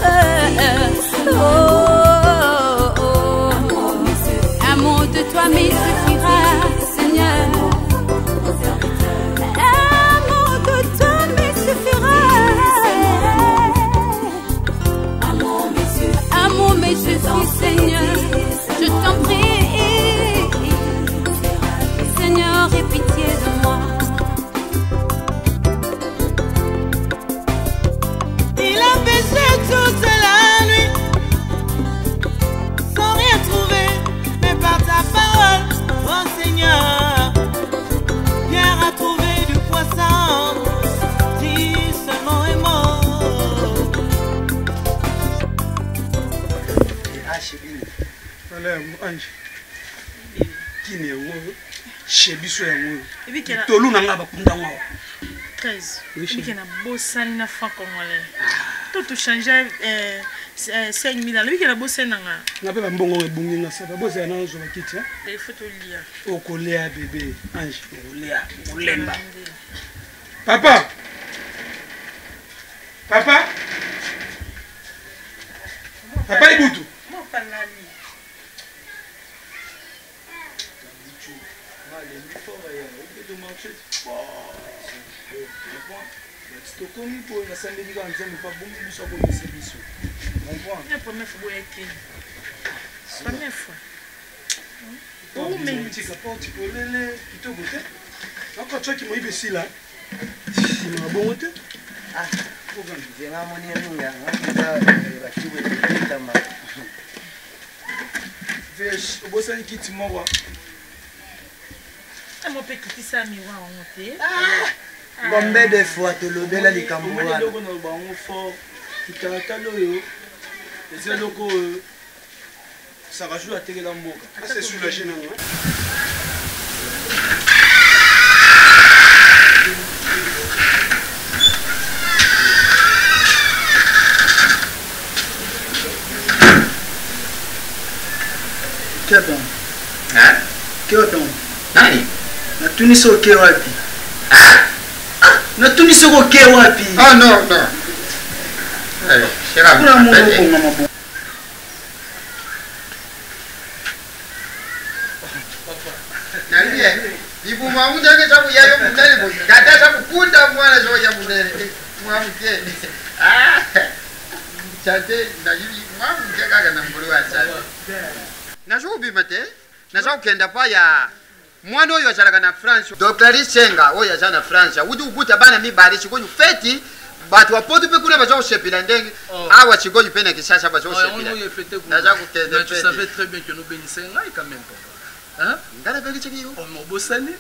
[SPEAKER 1] un mot de toi me suffira, Seigneur. Un mot de toi me suffira. Un mot me suffit, Seigneur. Je t'en prie, Seigneur, aie pitié de moi.
[SPEAKER 11] Il a baissé toute la nuit sans rien trouver, mais par ta parole, oh Seigneur, Pierre a trouvé du poisson. Dis seulement un mot.
[SPEAKER 5] Voilà, Ange. Qui n'est pas chez Bissou et moi. Tolou n'a pas bakunda moi.
[SPEAKER 11] 13. Oui, na bosani na fa congolais. Tout changer 5000 ans. Oui, na bosani nga.
[SPEAKER 5] Na pe ba mbongo ebungi na sa ba bosana na zo bakiti.
[SPEAKER 11] Il faut te lire.
[SPEAKER 5] Okolea bébé, Ange, okolea, olemba. Papa. Papa. Papa Ibutu.
[SPEAKER 11] Moi pas nani.
[SPEAKER 5] tokomi mpo nasambeli kaka nzambe mpa bongi biso akomisa biso
[SPEAKER 11] la première fois boyaki première fois
[SPEAKER 5] ometika porte polele kitoko te akotwaki moyibi esila ma bongo te obosani kiti moko
[SPEAKER 11] mope kitisa miwa wango te
[SPEAKER 6] Combien de fois tu l'as bien les Cambodgiens?
[SPEAKER 5] Je suis fort. Tu as c'est loko ça rajoute à télé dans mboka. C'est soulagé non.
[SPEAKER 6] Keton.
[SPEAKER 8] Hein?
[SPEAKER 6] Keton.
[SPEAKER 8] Nani?
[SPEAKER 6] Na Tuniso ke wapi? Na Tuniso ko ke wapi?
[SPEAKER 8] Oh non non. Shira
[SPEAKER 6] kuna mungu ko ngamabu.
[SPEAKER 8] Nani ibu mamuja ke sabu yayo mundani bo. Dada sabu kunda mwana zo ya mundani. Mwamuke. Chate na yibi mamuja kaga na mbulu wa chate. Na zo bi mate. Na zo kenda pa ya mwana oyo azalaka na France Dr. Lisenga oyo aza na France uti ukuta bana mibale chikoyo feti bato wapoto pe kuna baza osepela ndenge awa chikoyo pe na Kinshasa baza osepela naza kukende
[SPEAKER 5] mais tu savais très bien que nous bénissons ngai quand même papa hein
[SPEAKER 8] ngana pe kichiki
[SPEAKER 5] on m'a bossani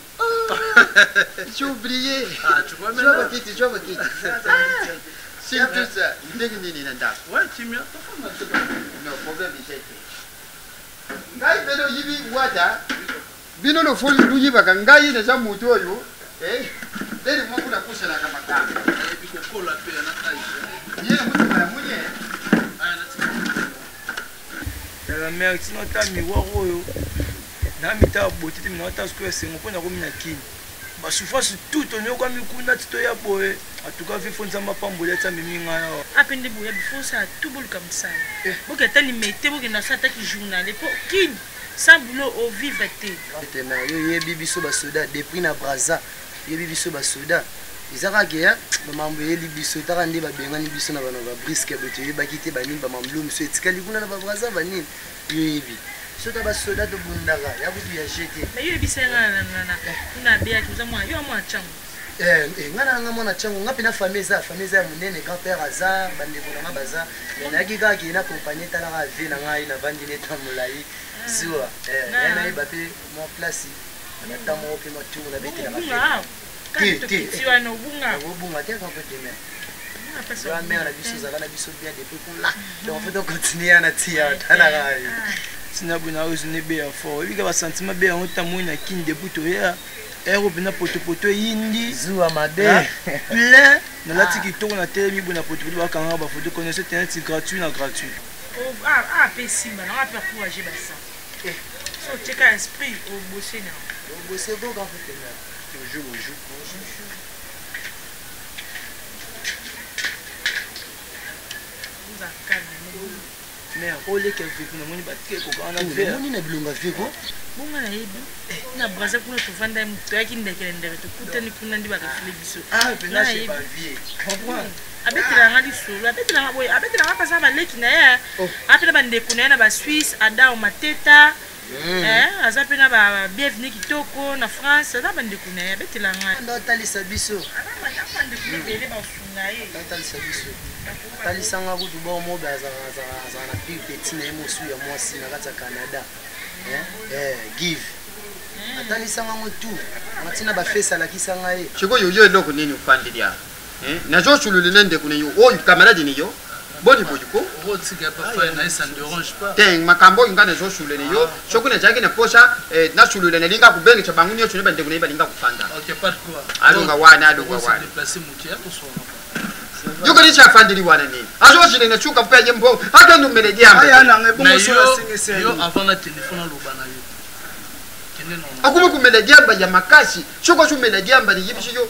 [SPEAKER 8] j'ai oublié
[SPEAKER 5] tu vois maintenant
[SPEAKER 8] je vois kiti c'est tout ça ndenge nini na ndako
[SPEAKER 5] ouais timia
[SPEAKER 8] no problème c'est ngai pelo yibi wata bino lo foli lu yiba ka ngai na za mutu oyo deli mo kuna kusela kama kama
[SPEAKER 5] biko kola pe na kai
[SPEAKER 8] yeye mutu para munye
[SPEAKER 5] la mère tino ta miroir oyo na mita botiti mina ta square sengo pona ko mina kini ba souffrance tout on yo kwa mikunda tito ya boye atuka vifo nzamba pambola tsa miminga yo
[SPEAKER 9] apende boya bifosa tout bol comme ça boke ta limité boke na sa ta ki journal pour kini sans boulot au vivre té
[SPEAKER 12] na yo yebi biso ba soda depuis na Brazza yebi biso ba soda izaka ke ya mambo yeli biso taka ndi ba bengani biso na bana ba brisque bote yeba kite banini ba mamlo miso etikali kuna na ba Brazza banini yo yebi soda ba soda to bundaka ya butu ya jete
[SPEAKER 9] mais yo bisenga na kuna bia tuza mwa yo mwa changu
[SPEAKER 12] ngana nga mwana changu ngapi na famille ya munene grand-père aza bandeko na baza na kika ki na compagnie tala ka vie na ngai na bandi ne tamulai ziwa na iba pe mon place na tamo pe matu na bete na
[SPEAKER 9] ti wa no
[SPEAKER 12] bunga te ka peut demain la mère la biso za na biso bien depuis pour là donc faut donc continuer na tia tala ka
[SPEAKER 5] sina buna uzune be ya fort ebika ba sentiment be on tamo na kinde buto ya Europe na poto yindi
[SPEAKER 12] zuwa mabe
[SPEAKER 5] plein na lati kitoko na télé mibu na poto ba kanga ba photo connaissez c'est gratuit na gratuit
[SPEAKER 9] simba na pas encourager ça so cheka esprit au bosser na
[SPEAKER 12] au bosser bon quand fait là toujours au jour
[SPEAKER 9] vous a calme
[SPEAKER 5] mais ole quelque chose na moni ba teke ko kana
[SPEAKER 12] ver moni na bilonga veko
[SPEAKER 9] bonga na yebi na Brazza kuna tovanda muto yaki ndekele ndebe tukutani kuna ndi bakafile biso
[SPEAKER 12] pena c'est pas vie comprends
[SPEAKER 9] abetela nga lisolo abetela nga boye abetela nga pasa baleki na ye apena bandeko na ye na ba Suisse ada o mateta aza pena ba bienvenue kitoko na France aza bandeko na ye abetela nga
[SPEAKER 12] ndo talisa biso
[SPEAKER 9] bandeko ebele basunga ye
[SPEAKER 12] talisa biso talisanga kutu bomo baza na petit na ye mosu ya mwasi na kati ya Canada give atalisanga motu matina bafesa lakisanga ye
[SPEAKER 8] chiko yo eloko nini ufandilia nazo sulule nende kuna yo oyo camarade ni yo boni bojuko
[SPEAKER 5] rotika parfois na ça ne dérange pas
[SPEAKER 8] teng makambo ingana zo sulule yo shokuna jaki na posha na sulule na linga kubenga cha bangunyo tune bande kuna balinga kufanda
[SPEAKER 5] OK pas de quoi
[SPEAKER 8] alunga wana alunga wana
[SPEAKER 5] déplacer mutia to so
[SPEAKER 8] yuko ni cha fandili wana nini azo chile na chuka mpenye mbo hata ndo melejia
[SPEAKER 5] aya na ngebongo so singese yo avant na téléphone lobana yo keneno
[SPEAKER 8] akuma kumelejia ba ya makasi choko chu melejia ba ni yibishi yo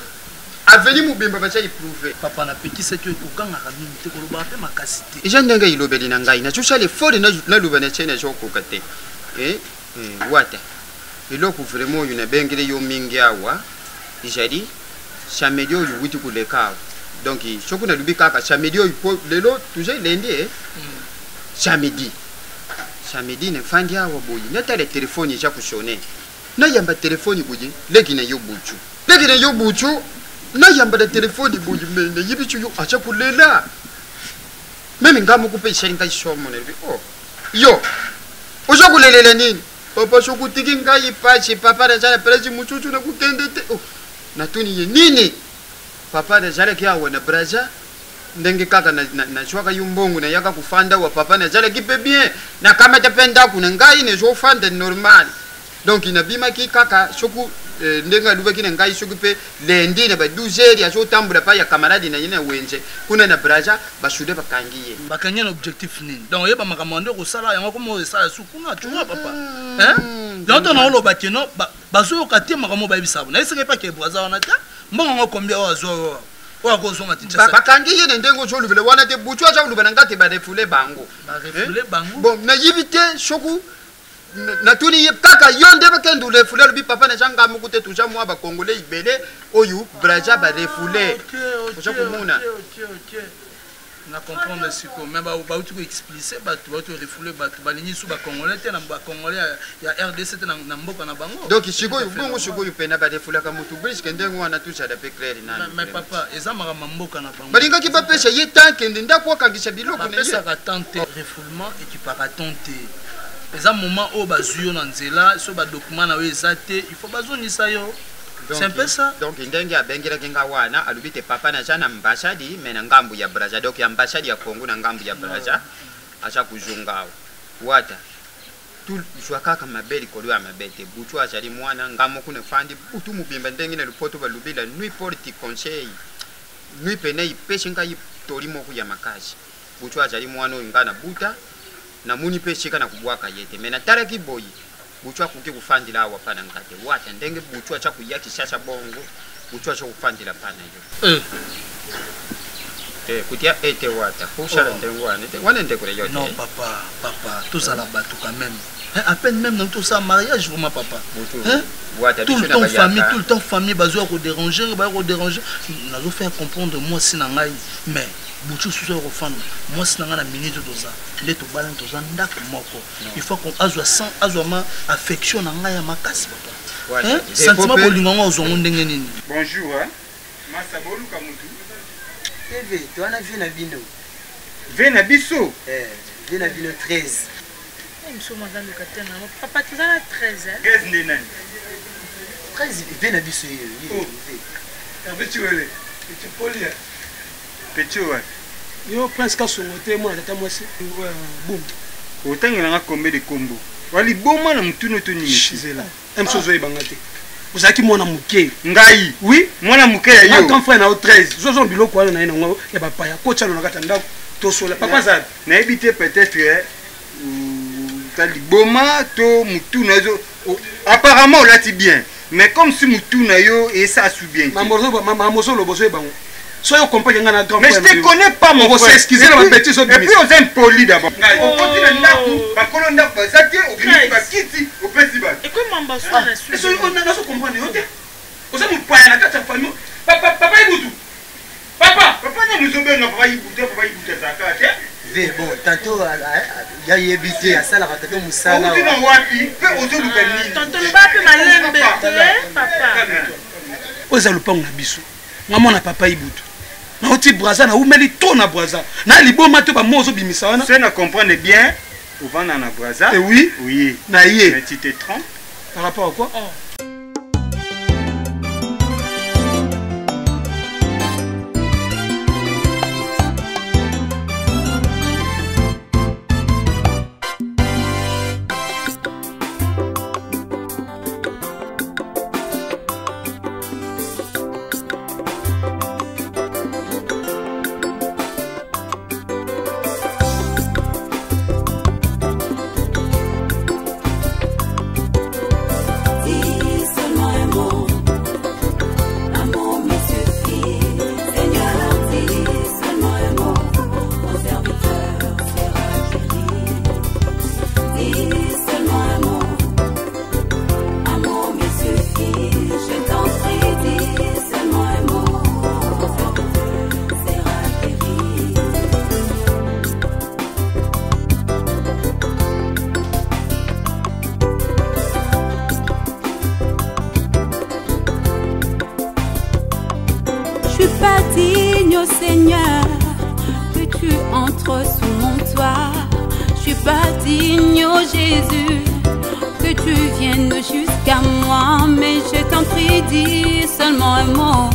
[SPEAKER 8] aveni mubimba bacha iprouver
[SPEAKER 5] papa na petit c'est que kokanga kamini te ko loba pe makasi te
[SPEAKER 8] ija ndenga ilobeli na ngai na chucha le fori na lubana chene joko kate wata iloko vraiment une bengile yo mingi awa ijadi chamedio yu wuti kuleka donc choku na lubi kaka chamedio yu lelo toujours lundi samedi ne fandi awa boyi neta le telefoni ja kushone na yamba telefoni boyi legi na yo buchu na yamba da telefoni boyi mene yibichu yo acha kulela mimi ngamu kupe shenga shomo ne yo ojo kulelela nini papa shoku tiki ngai pachi papa da jana prezi muchuchu na kukende te na tuni ye nini papa da jana kia wana Brazza ndenge kaka na chwaka yumbongo na yaka kufanda wa papa na jale kipe bien na kama tapenda kuna ngai ne jo fanda normal donc inabima ki kaka shoku ndenga luba kina ngai shoku pe lendi na ba 12h ya jo tambula pa ya camarade na yina wenje kuna na Brazza bashude bakangiye
[SPEAKER 5] bakanya na objectif nini donc yeba makamando ko sala yango ko mo sala su kuna tu papa donc on a lo bakeno bazo katie makamo ba bisabo na iseke pa ke Brazza wana ta mbongo kombia wazo wakozonga tinchasa
[SPEAKER 8] bakangiye ndengo jo lubele wana te buchu acha lubana ngate ba refule bango bon na yibite shoku na tuni kaka yonde bakendo refule lubi papa na janga mukute tuja mwa ba congolais ibele oyu Brazza ba refule
[SPEAKER 5] OK na comprendre siko mais bauti koexplice bato bauti korefoule bato balingi su bacongolais te na bacongolais ya RDC te na mboka na bango.
[SPEAKER 8] Donc sikoyo bongo sikoyo pena barefulaka mutu briske ndenge wana tushada pe clair na
[SPEAKER 5] mais papa eza makambo mboka na bango
[SPEAKER 8] balingaki bapesha ye tanke ndako akangisa biloko ne
[SPEAKER 5] bapesaka tante refoulement équipaka tante eza moment oyo bazwi yo na nzela so badocument na yo eza te il faut bazonisa yo. C'est un peu ça.
[SPEAKER 8] Donc ndenge abengera kenga wana alubite papa na jana mbashadi mena ngambu ya Brazza donc ya mbashadi ya Kongo na ngambu ya Brazza acha kujunga wata tout jwa kaka mabeli kolo ya mabete butu achali mwana ngamo kuna fandi butu mubimba ndenge na lupoto balubila nui porti conseil nui pene ipeshe ngai tolimo ku ya makazi butu achali mwana ngana buta na muni peshe kana kubwaka yete mena taraki boyi buchwa kuke kufandila awa pana ngate wata ndenge buchwa cha kuyaki shasha bongo buchwa cha kufandila pana yo kutia ete wata pusha ndengo wane ndekure yote.
[SPEAKER 5] Non papa tous à la bateau quand même à peine même dans tout ça mariage vraiment papa
[SPEAKER 8] wata
[SPEAKER 5] tout le temps famille bazo ko déranger ba ko déranger nazo faire comprendre moi si na ngai mais butu suso ko fanda moi si na ngana minute doza le to balan to zanda ko moko il faut qu'on azwa sans azwa ma affection na ngai ya makasi papa sentiment bolingo ngo zo ndenge nini.
[SPEAKER 13] Bonjour masa bolu ka mutu
[SPEAKER 12] TV to ana vina bino
[SPEAKER 13] vena biso
[SPEAKER 12] vina bino 13
[SPEAKER 3] monsieur madame le capitaine papa tu as 13
[SPEAKER 13] 13 nena
[SPEAKER 12] 13 vina biso yo
[SPEAKER 13] habitué tu polia petit ouais
[SPEAKER 14] yo presque songote moi tata moi c'est boum
[SPEAKER 13] otangela nga kombe de combo wali boma na mtuno to ni
[SPEAKER 14] chizela msozo ibangate uzaki mwana muke
[SPEAKER 13] ngai
[SPEAKER 14] oui
[SPEAKER 13] mwana muke ya yo
[SPEAKER 14] quand frère na 13 zozo biloko wana na ngo ya papa ya kocha na kata ndako to sola papa za
[SPEAKER 13] na ebité peut-être tali boma to mtuno zo apparemment on l'a dit bien mais comme si mtuno yo et ça sou bien
[SPEAKER 14] mamozo lo bozo bango soyez compagnie ngana grand
[SPEAKER 13] mais je te connais pas mon frère
[SPEAKER 14] excusez la bêtise
[SPEAKER 13] et puis on est poli d'abord on continue ndaku ba kolonda bazaki au bini ba kiti au festival
[SPEAKER 3] et comme mambaso na su
[SPEAKER 14] so on a so comprendre yote oza mupaya na kata famille papa ibutu papa
[SPEAKER 13] na muzombe na papa ibutu zakate
[SPEAKER 12] ve bon tantôt ya yebité à sala kata musala
[SPEAKER 13] on dit non wapi pe ozo lukani
[SPEAKER 3] tantôt ba pe malembe papa
[SPEAKER 14] oza lupango na biso ngamona papa ibutu na oti Brazza na umeli to na Brazza na liboma to ba mozo bimisa wana
[SPEAKER 13] c'est na comprendre bien au vendre na Brazza
[SPEAKER 14] oui na yé
[SPEAKER 13] mais tu te trompes
[SPEAKER 14] par rapport à quoi
[SPEAKER 1] Seigneur, que tu entres sous mon toit. Je suis pas digne, oh Jésus, que tu viennes jusqu'à moi. Mais je t'en prie, dis seulement un mot,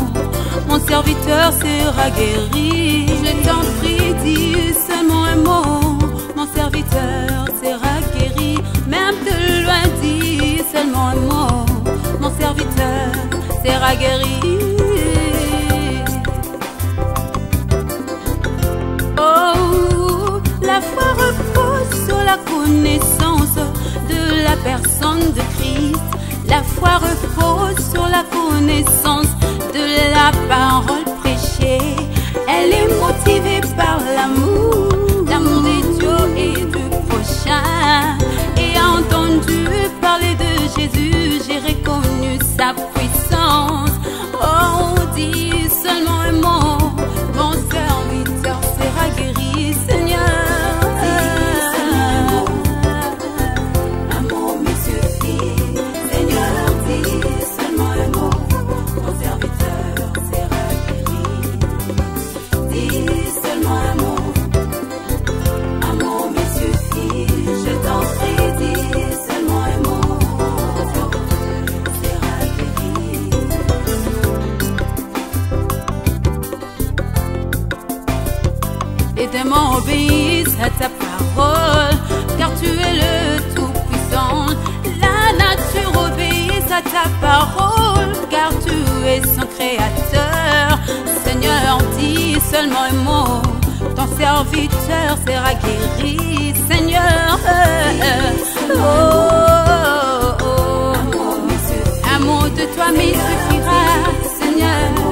[SPEAKER 1] mon serviteur sera guéri. Je t'en prie, dis seulement un mot, mon serviteur sera guéri. Même de loin, dis seulement un mot, mon serviteur sera guéri. La foi repose sur la connaissance de la personne de Christ. La foi repose sur la connaissance de la parole prêchée. Elle est motivée par l'amour de Dieu et du prochain. Et entendu parler de Jésus, j'ai reconnu sa puissance. Oh, dis seulement un mot, mon serviteur sera guéri. démons obéissent à ta parole, car tu es le Tout-Puissant. La nature obéit à ta parole, car tu es son créateur. Seigneur, dis seulement un mot, ton serviteur sera guéri. Seigneur, un mot de toi me suffira, Seigneur.